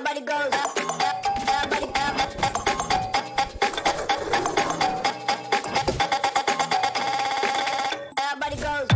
Everybody goes. Everybody goes. Everybody goes.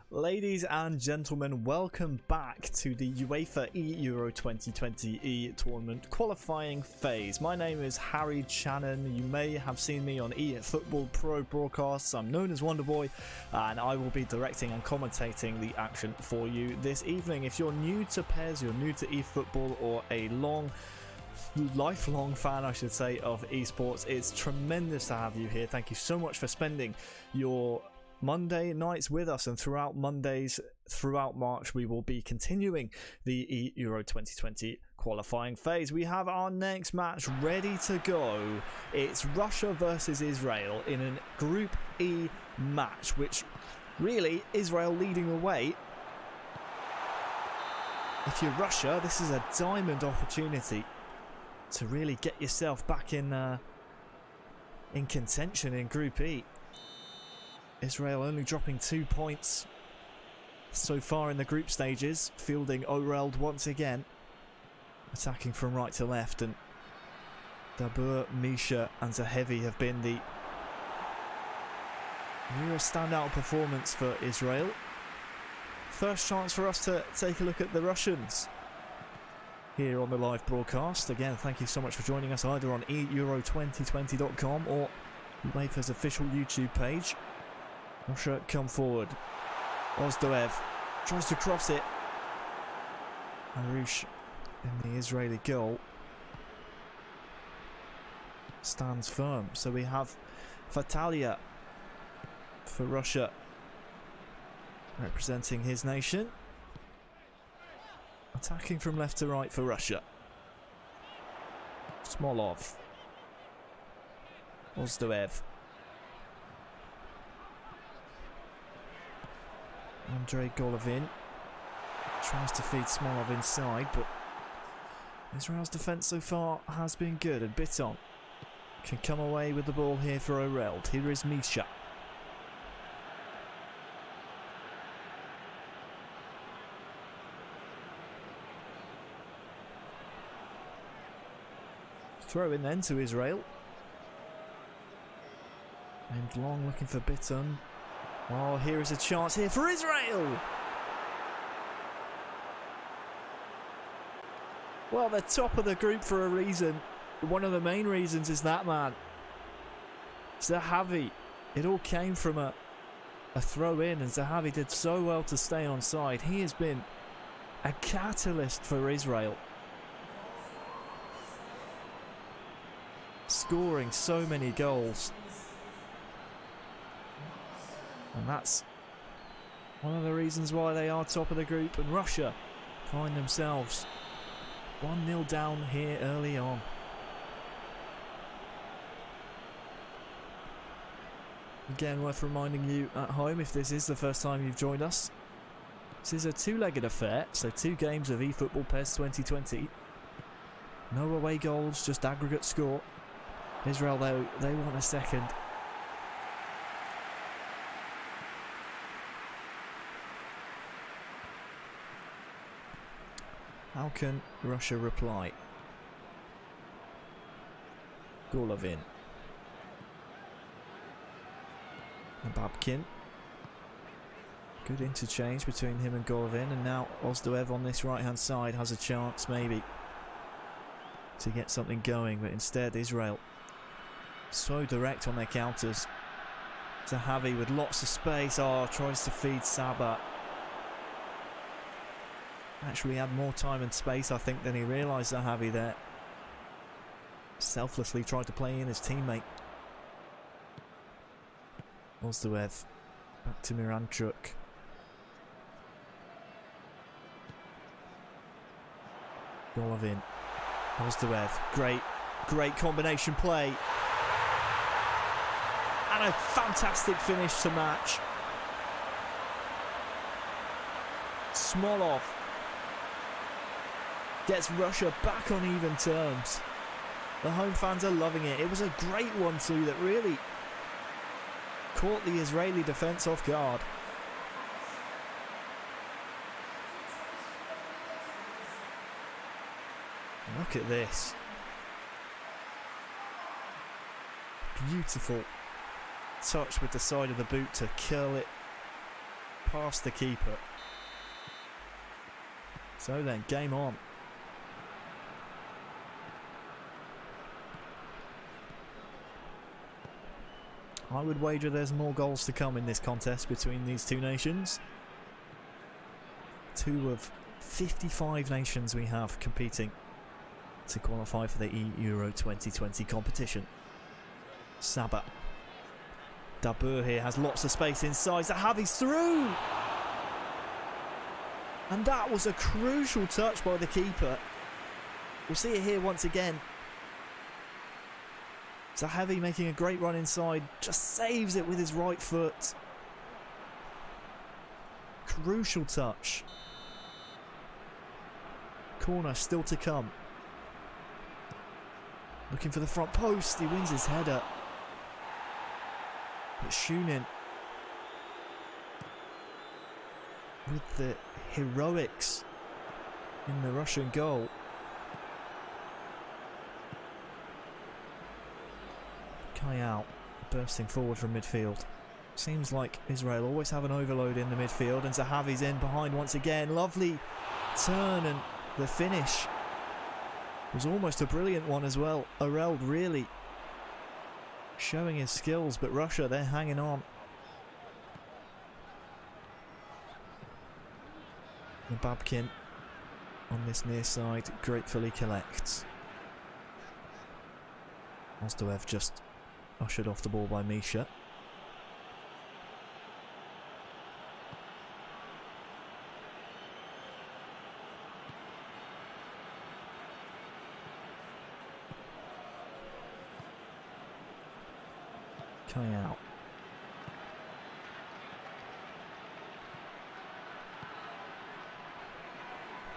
Ladies and gentlemen, welcome back to the UEFA eEURO 2020 tournament qualifying phase. My name is Harry Channon. You may have seen me on eFootball Pro broadcasts. I'm known as Wonderboy, and I will be directing and commentating the action for you this evening. If you're new to PES, you're new to eFootball, or a lifelong fan, I should say, of esports, it's tremendous to have you here. Thank you so much for spending your Monday nights with us, and throughout Mondays throughout March we will be continuing the eEURO 2020 qualifying phase. We have our next match ready to go. It's Russia versus Israel in a Group E match, which really Israel leading the way. If you're Russia, this is a diamond opportunity to really get yourself back in contention in Group E. Israel only dropping 2 points so far in the group stages, fielding Oreld once again, attacking from right to left, and Dabur, Misha and Zahevi have been the real standout performance for Israel. First chance for us to take a look at the Russians here on the live broadcast. Again, thank you so much for joining us either on eEURO2020.com or UEFA's official YouTube page. Russia come forward. Ozdoev tries to cross it. Arush in the Israeli goal stands firm. So we have Fatalia for Russia, representing his nation. Attacking from left to right for Russia. Smolov. Ozdoev. Andrei Golovin tries to feed Smolov inside, but Israel's defence so far has been good, and Biton can come away with the ball here for Oreld. Here is Misha. Throw in then to Israel. And long looking for Biton. Oh, here is a chance here for Israel! Well, they're top of the group for a reason. One of the main reasons is that man, Zahavi. It all came from a throw in, and Zahavi did so well to stay on side. He has been a catalyst for Israel, scoring so many goals. And that's one of the reasons why they are top of the group, and Russia find themselves 1-0 down here early on. Again, worth reminding you at home, if this is the first time you've joined us, this is a two-legged affair, so 2 games of eFootball PES 2020. No away goals, just aggregate score. Israel, though, they want a second. How can Russia reply? Golovin. Babkin. Good interchange between him and Golovin, and now Ozdoev on this right hand side has a chance maybe to get something going, but instead Israel so direct on their counters. Zahavi with lots of space. Oh, tries to feed Saba. Actually had more time and space, I think, than he realised. Zahavi there selflessly tried to play in his teammate. Ozdoev back to Miranchuk. Golovin. Ozdrev. Great combination play. And a fantastic finish to match. Smolov gets Russia back on even terms. The home fans are loving it. It was a great one too that really caught the Israeli defence off guard. Look at this. Beautiful touch with the side of the boot to curl it past the keeper. So then, game on. I would wager there's more goals to come in this contest between these two nations. 2 of 55 nations we have competing to qualify for the eEURO 2020 competition. Saba. Dabur here has lots of space inside. Zahavi's through! And that was a crucial touch by the keeper. We'll see it here once again. Zahavi making a great run inside, just saves it with his right foot. Crucial touch. Corner still to come. Looking for the front post, he wins his header. But Shunin, with the heroics in the Russian goal. Kayal bursting forward from midfield. Seems like Israel always have an overload in the midfield, and Zahavi's in behind once again. Lovely turn, and the finish was almost a brilliant one as well. Oreld really showing his skills, but Russia, they're hanging on. Babkin on this near side gratefully collects. Ostoev just ushered off the ball by Misha. Kayal.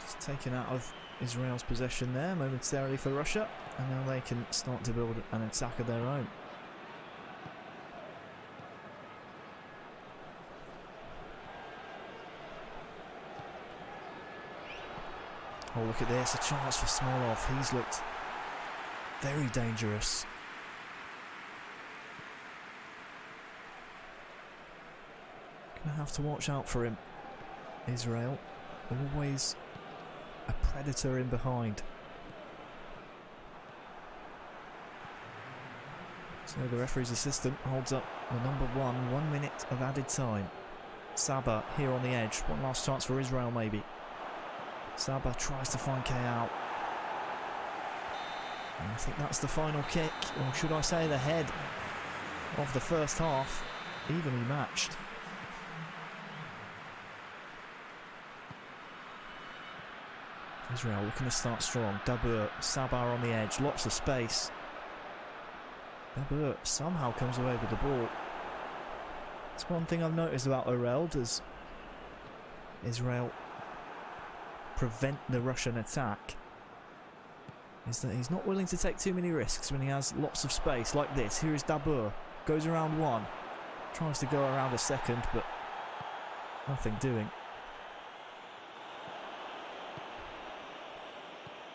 Just taken out of Israel's possession there momentarily for Russia, and now they can start to build an attack of their own. Oh, look at this, a chance for Smolov. He's looked very dangerous. Gonna have to watch out for him. Israel, always a predator in behind. So the referee's assistant holds up the number 1 minute of added time. Saba here on the edge. One last chance for Israel maybe. Saba tries to find Kayal. And I think that's the final kick, or should I say the head of the first half. Evenly matched. Israel looking to start strong. Dabur, Sabar on the edge, lots of space. Dabur somehow comes away with the ball. It's one thing I've noticed about Oreld as Israel prevent the Russian attack, is that he's not willing to take too many risks when he has lots of space like this. Here is Dabur, goes around one, tries to go around a second, but nothing doing.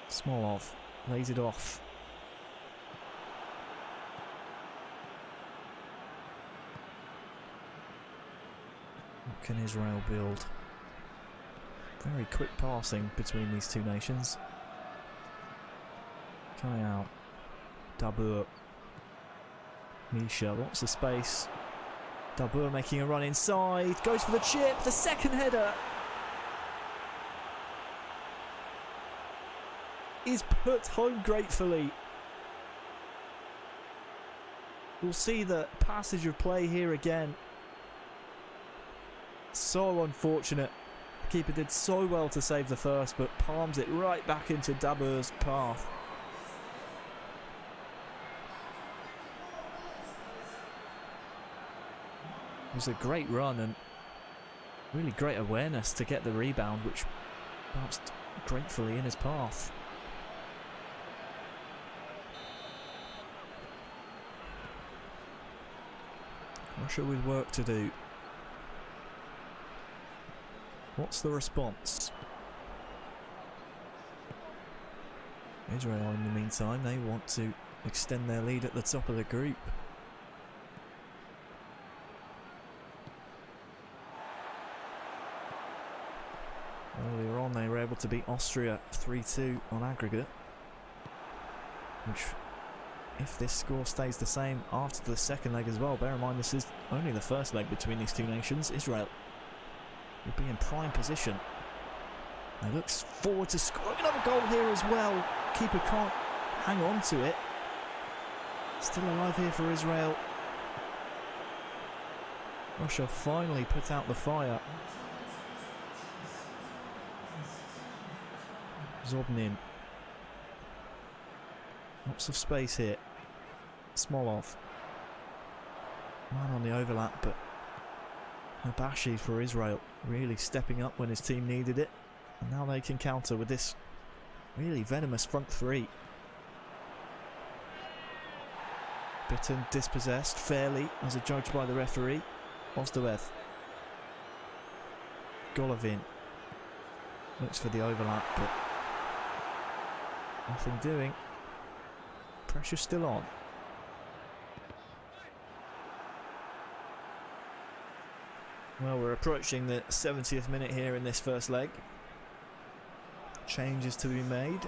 Smolov lays it off. What can Israel build? Very quick passing between these two nations. Kayal, Dabur, Misha, lots of space. Dabur making a run inside, goes for the chip, the second header is put home gratefully. We'll see the passage of play here again. So unfortunate. Keeper did so well to save the first, but palms it right back into Dabur's path. It was a great run and really great awareness to get the rebound, which bounced gratefully in his path. Russia with work to do. What's the response? Israel, in the meantime, they want to extend their lead at the top of the group. Earlier on, they were able to beat Austria 3-2 on aggregate, which, if this score stays the same after the second leg as well, bear in mind this is only the first leg between these two nations, Israel will be in prime position. He looks forward to scoring another goal here as well. Keeper can't hang on to it. Still alive here for Israel. Russia finally put out the fire. Zobnin. Lots of space here. Smolov. Man on the overlap, but Habashi for Israel really stepping up when his team needed it. And now they can counter with this really venomous front three. Bitten dispossessed fairly as adjudged by the referee. Ostoev. Golovin. Looks for the overlap, but nothing doing. Pressure still on. Well, we're approaching the 70th minute here in this first leg. Changes to be made.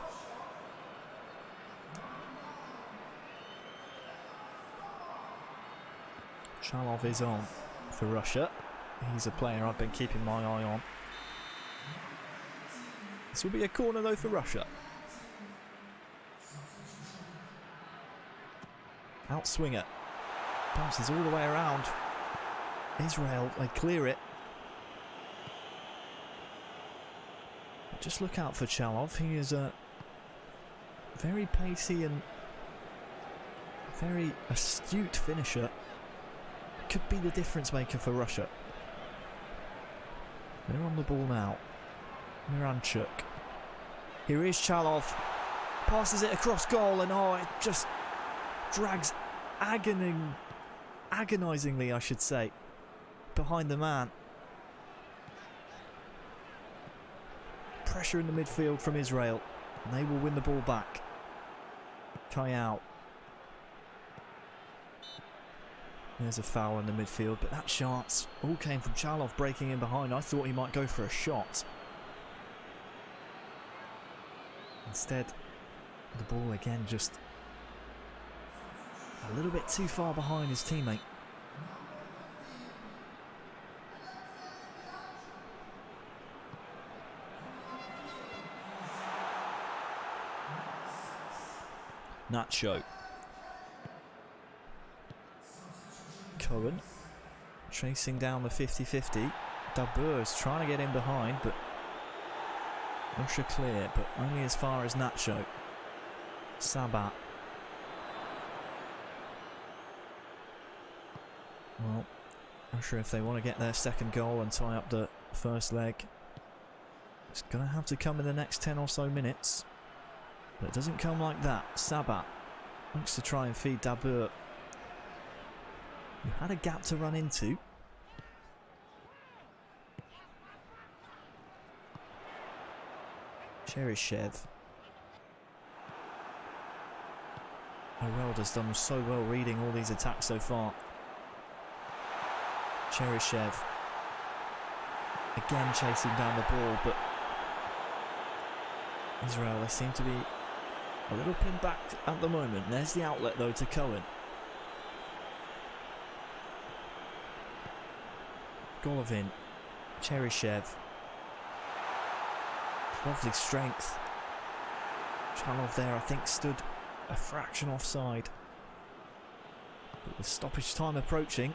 Chalov is on for Russia. He's a player I've been keeping my eye on. This will be a corner though for Russia. Outswinger. Bounces all the way around. Israel, they clear it. Just look out for Chalov. He is a very pacey and very astute finisher. Could be the difference maker for Russia. They're on the ball now. Miranchuk. Here is Chalov. Passes it across goal and it just drags agonizingly, I should say, behind the man. Pressure in the midfield from Israel, and they will win the ball back. Kayal. There's a foul in the midfield, but that shots all came from Chalov breaking in behind. I thought he might go for a shot. Instead, the ball again just a little bit too far behind his teammate. Nacho. Cohen chasing down the 50-50. Dabur is trying to get in behind, but Russia clear, but only as far as Nacho. Sabat. Well, Russia, if they want to get their second goal and tie up the first leg, it's going to have to come in the next 10 or so minutes. But it doesn't come like that. Sabat looks to try and feed Dabur. You had a gap to run into. Cheryshev. Heralda's done so well reading all these attacks so far. Cheryshev. Again chasing down the ball, but Israel, they seem to be a little pinned back at the moment. There's the outlet though to Cohen. Golovin. Cheryshev. Lovely strength. Chalov there, I think, stood a fraction offside. But with stoppage time approaching,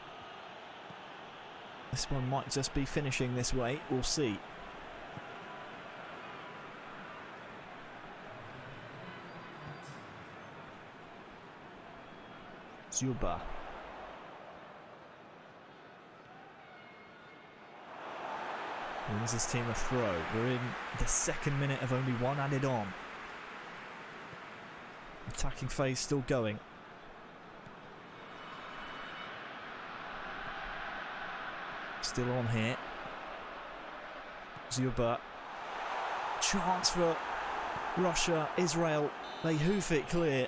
this one might just be finishing this way. We'll see. Zuba. Wins his team a throw. We're in the second minute of only one added on. Attacking phase still going. Still on here. Zuba. Chance for Russia, Israel. They hoof it clear.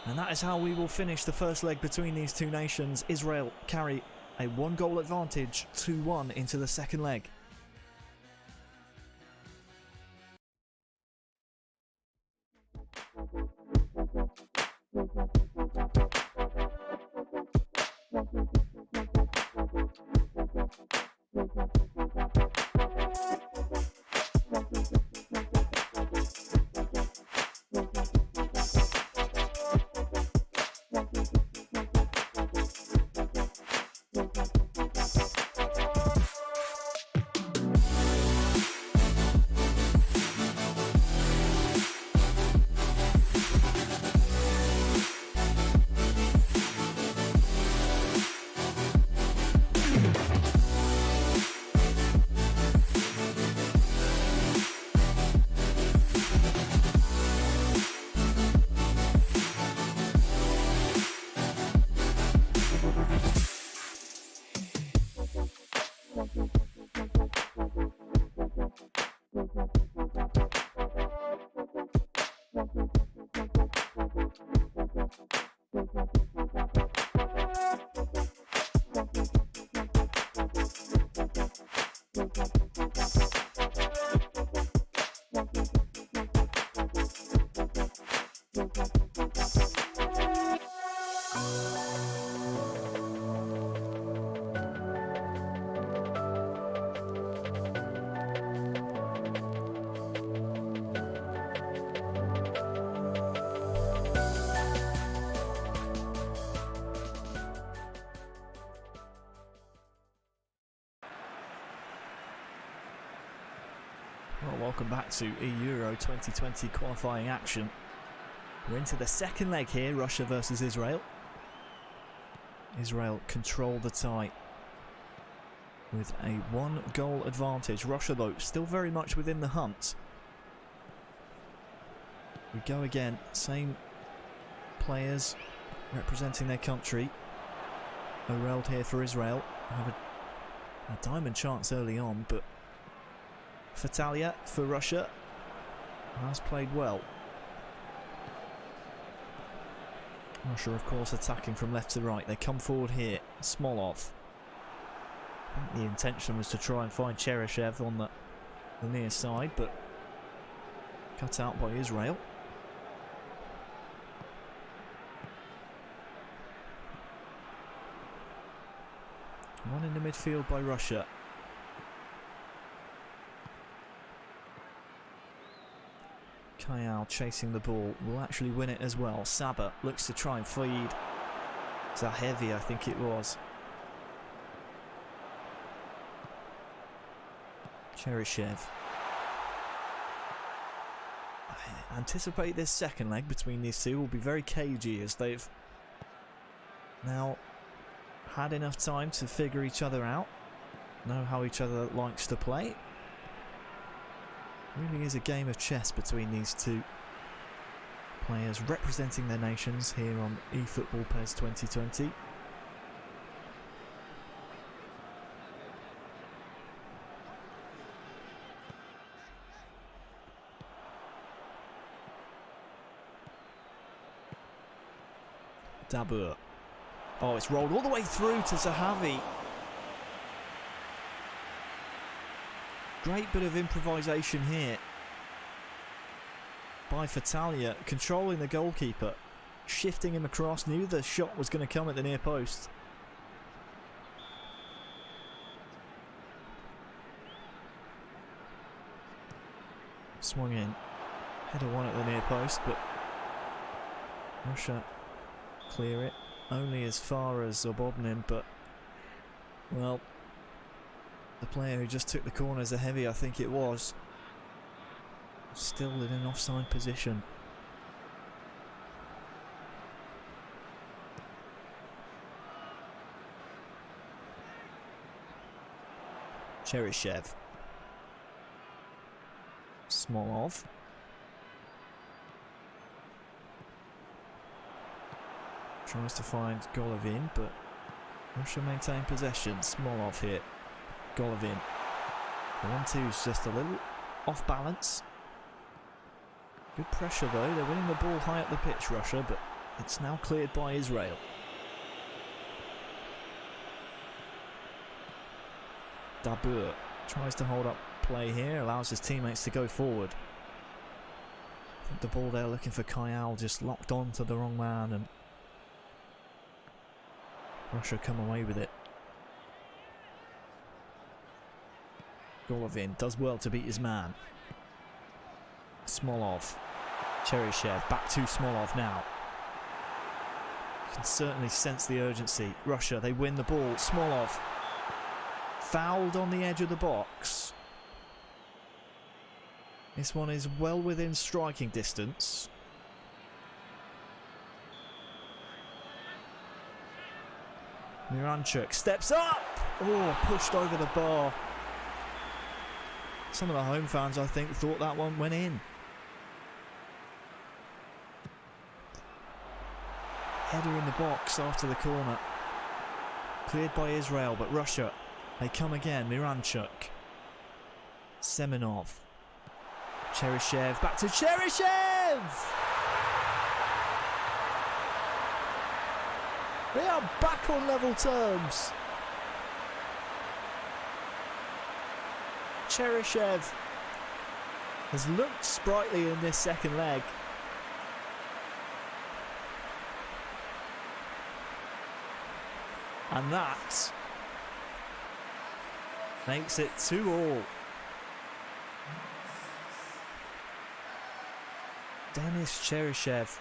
And that is how we will finish the first leg between these two nations. Israel carry a 1-goal advantage, 2-1 into the second leg. Well, welcome back to eEURO 2020 qualifying action. We're into the second leg here, Russia versus Israel. Israel control the tie with a 1-goal advantage. Russia, though, still very much within the hunt. We go again, same players representing their country. Oreld here for Israel. Have a diamond chance early on, but Fatalia for Russia has played well. Russia, of course, attacking from left to right. They come forward here. Smolov. I think the intention was to try and find Cheryshev on the near side, but cut out by Israel. One in the midfield by Russia. Kayal chasing the ball, will actually win it as well. Saba looks to try and feed Zahevi, I think it was. Cheryshev. I anticipate this second leg between these two will be very cagey, as they've now had enough time to figure each other out, know how each other likes to play. Really is a game of chess between these two players representing their nations here on eFootball PES 2020. Dabur. Oh, it's rolled all the way through to Zahavi. Great bit of improvisation here by Fatalia, controlling the goalkeeper, shifting him across, knew the shot was going to come at the near post. Swung in, header one at the near post, but Russia clear it only as far as Zobodnin, but well, the player who just took the corner, Zahevi, I think it was, still in an offside position. Cheryshev. Smolov. Tries to find Golovin, but Russia maintain possession. Smolov here. Golovin. The 1-2's just a little off balance. Good pressure though. They're winning the ball high up the pitch, Russia, but it's now cleared by Israel. Dabur tries to hold up play here, allows his teammates to go forward. I think the ball there looking for Kayal just locked on to the wrong man, and Russia come away with it. Golovin does well to beat his man. Smolov. Cheryshev back to Smolov now. You can certainly sense the urgency. Russia, they win the ball. Smolov fouled on the edge of the box. This one is well within striking distance. Miranchuk steps up! Oh, pushed over the bar. Some of the home fans, I think, thought that one went in. Header in the box after the corner. Cleared by Israel, but Russia, they come again. Miranchuk. Semenov. Cheryshev, back to Cheryshev! They are back on level terms. Cheryshev has looked sprightly in this second leg. And that makes it 2-2. Denis Cheryshev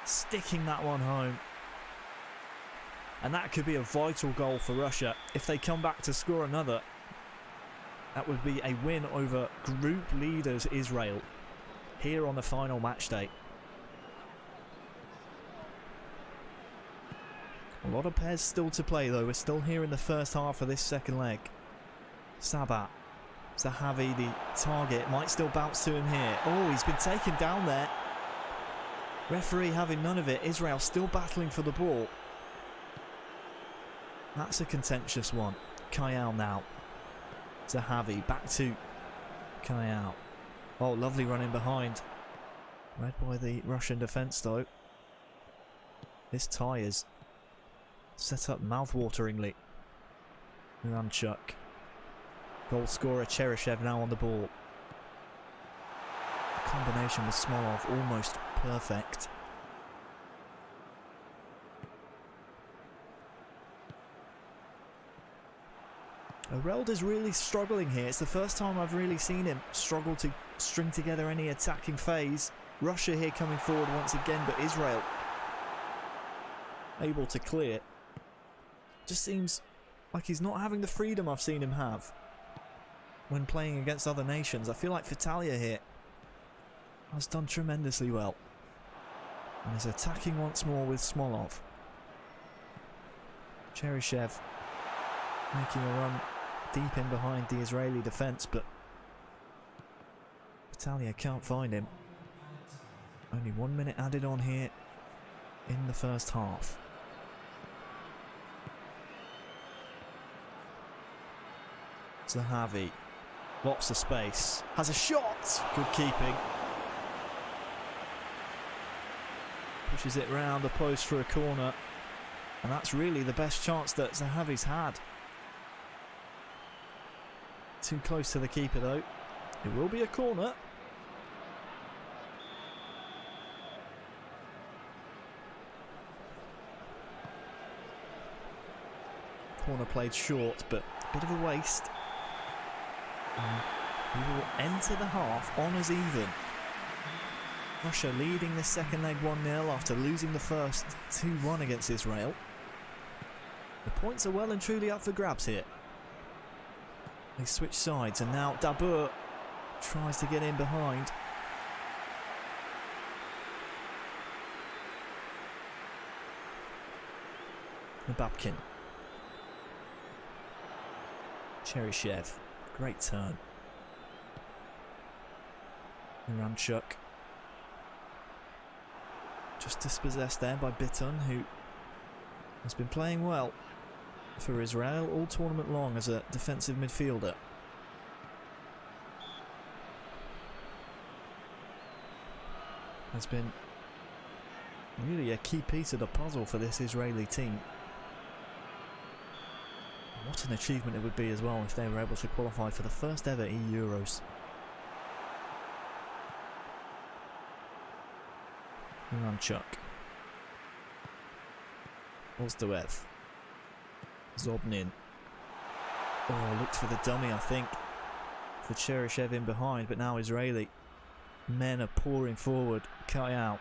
sticking that one home. And that could be a vital goal for Russia. If they come back to score another, that would be a win over group leaders Israel here on the final match day. A lot of pairs still to play though. We're still here in the first half of this second leg. Sabat. Zahavi, the target, might still bounce to him here. Oh, he's been taken down there. Referee having none of it. Israel still battling for the ball. That's a contentious one. Kayal now. Zahavi back to Kayal. Oh, lovely run in behind. Read by the Russian defence though. This tie is set up mouth-wateringly. Miranchuk. Goal scorer Cheryshev now on the ball. Combination with Smolov almost perfect. Areld is really struggling here. It's the first time I've really seen him struggle to string together any attacking phase. Russia here coming forward once again, but Israel able to clear. Just seems like he's not having the freedom I've seen him have when playing against other nations. I feel like Vitalia here has done tremendously well and is attacking once more with Smolov. Cheryshev making a run deep in behind the Israeli defence, but Vitalia can't find him. Only 1 minute added on here in the first half. Zahavi, lots of space, has a shot, good keeping. Pushes it round the post for a corner, and that's really the best chance that Zahavi's had. Too close to the keeper though. It will be a corner. Corner played short, but a bit of a waste. We will enter the half honours even. Russia leading the second leg 1-0 after losing the first 2-1 against Israel. The points are well and truly up for grabs here. They switch sides and now Dabur tries to get in behind. Nababkin. Cheryshev. Great turn. Miranchuk. Just dispossessed there by Bitton, who has been playing well for Israel all tournament long as a defensive midfielder. Has been really a key piece of the puzzle for this Israeli team. What an achievement it would be as well if they were able to qualify for the first ever eEUROs. Miranchuk. Ozdoev. Zobnin. Oh, looked for the dummy, I think, for Cheryshev in behind, but now Israeli men are pouring forward. Cut out.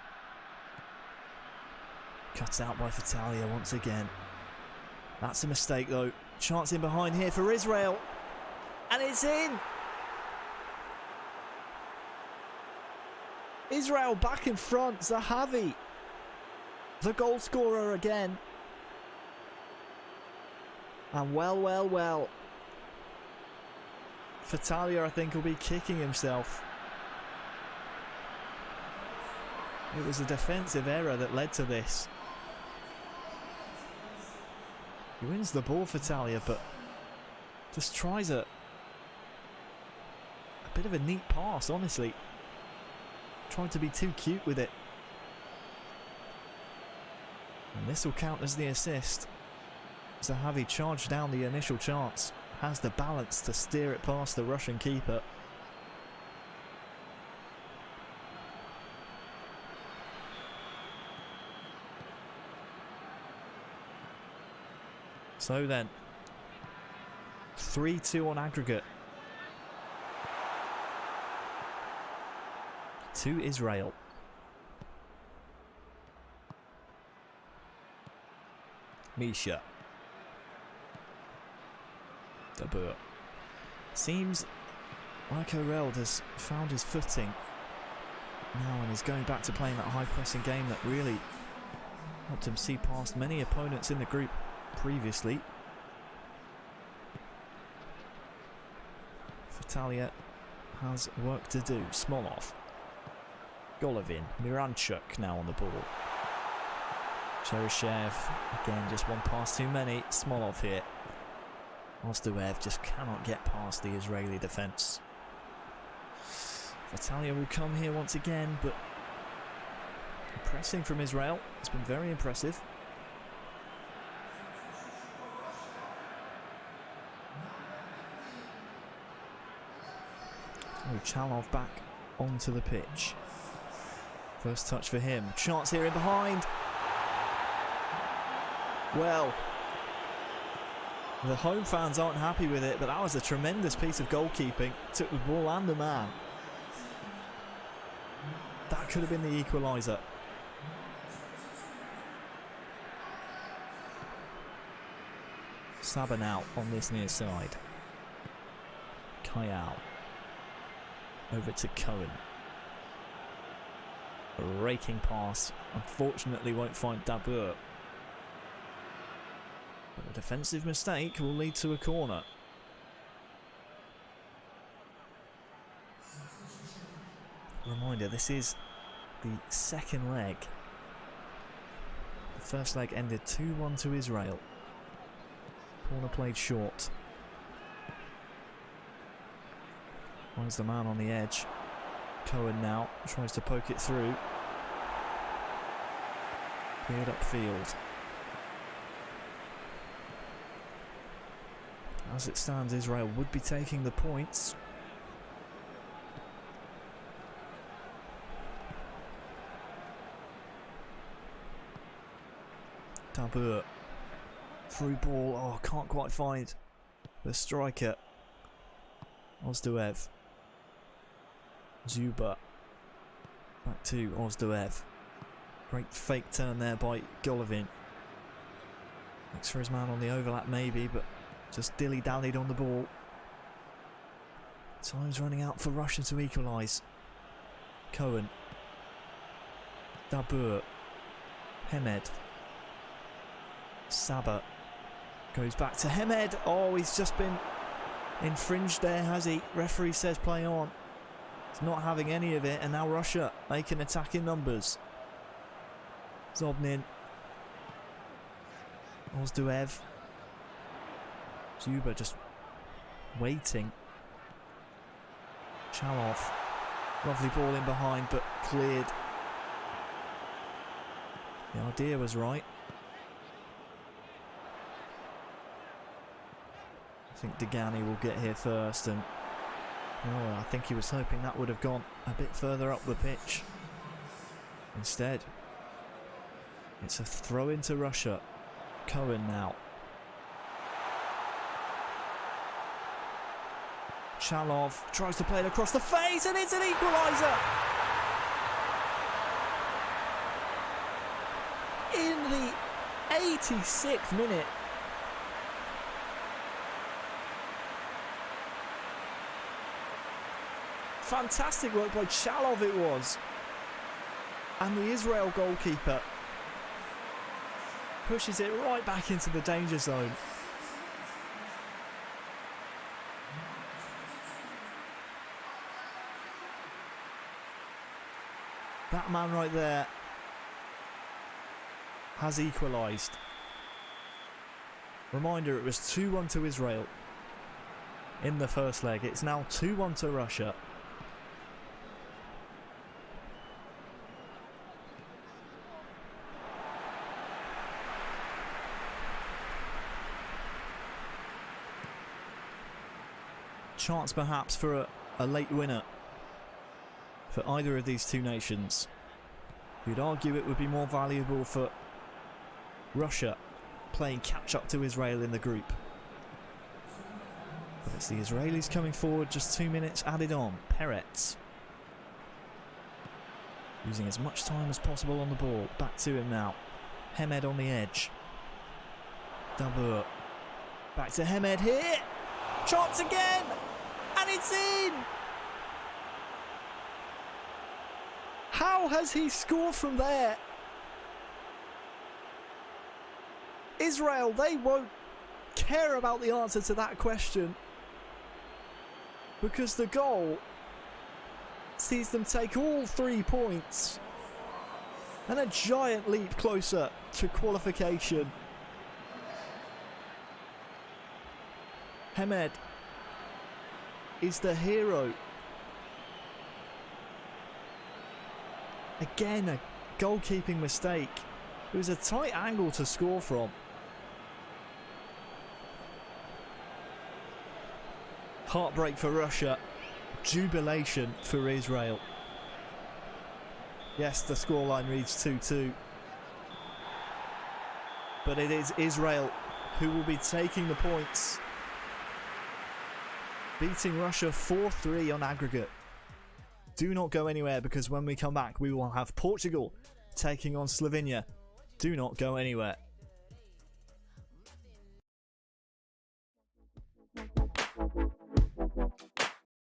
Cut out by Fatalia once again. That's a mistake though. Chance in behind here for Israel. And it's in! Israel back in front. Zahavi, the goal scorer again. And well. Fatalia, I think, will be kicking himself. It was a defensive error that led to this. He wins the ball for Talia, but just tries a bit of a neat pass, honestly. Tried to be too cute with it. And this will count as the assist. Zahavi charged down the initial chance. Has the balance to steer it past the Russian keeper. So then, 3-2 on aggregate to Israel. Misha. Dabur. Seems like Oreld has found his footing now and is going back to playing that high pressing game that really helped him see past many opponents in the group previously. Fatalia has work to do. Smolov. Golovin. Miranchuk now on the ball. Cheryshev, again just one pass too many. Smolov here. Ozdoev just cannot get past the Israeli defence. Fatalia will come here once again, but pressing from Israel. It's been very impressive. So Chalov back onto the pitch. First touch for him. Chance here in behind. Well, the home fans aren't happy with it, but that was a tremendous piece of goalkeeping. Took the ball and the man. That could have been the equaliser. Saba now on this near side. Kayal. Over to Cohen. A raking pass. Unfortunately won't find Dabur. But a defensive mistake will lead to a corner. Reminder, this is the second leg. The first leg ended 2-1 to Israel. Corner played short. Finds the man on the edge. Cohen now tries to poke it through. Cleared upfield. As it stands, Israel would be taking the points. Dabur. Through ball. Oh, can't quite find the striker. Ozdoev. Zuba. Back to Ozdoev. Great fake turn there by Golovin. Looks for his man on the overlap maybe, but just dilly-dallied on the ball. Time's running out for Russia to equalise. Cohen. Dabur. Hemed. Saba. Goes back to Hemed. Oh, he's just been Infringed there, has he? Referee says play on. He's not having any of it, and now Russia making attack in numbers. Zobnin. Ozduev. Zuba just waiting. Chalov. Lovely ball in behind, but cleared. The idea was right. I think Degani will get here first, and I think he was hoping that would have gone a bit further up the pitch. Instead, it's a throw into Russia. Cohen now. Chalov tries to play it across the face, and it's an equaliser! In the 86th minute. Fantastic work by Chalov it was. And the Israel goalkeeper pushes it right back into the danger zone. That man right there has equalised. Reminder, it was 2-1 to Israel in the first leg. It's now 2-1 to Russia. Chance perhaps for a late winner for either of these two nations. You'd argue it would be more valuable for Russia playing catch up to Israel in the group. But it's the Israelis coming forward, just 2 minutes added on. Peretz using as much time as possible on the ball. Back to him now. Hemed on the edge. Dabur. Back to Hemed here. Chance again! And it's in! How has he scored from there? Israel, they won't care about the answer to that question, because the goal sees them take all 3 points and a giant leap closer to qualification. Hemed is the hero. Again, a goalkeeping mistake. It was a tight angle to score from. Heartbreak for Russia. Jubilation for Israel. Yes, the scoreline reads 2-2. But it is Israel who will be taking the points, beating Russia 4-3 on aggregate. Do not go anywhere, because when we come back we will have Portugal taking on Slovenia. Do not go anywhere.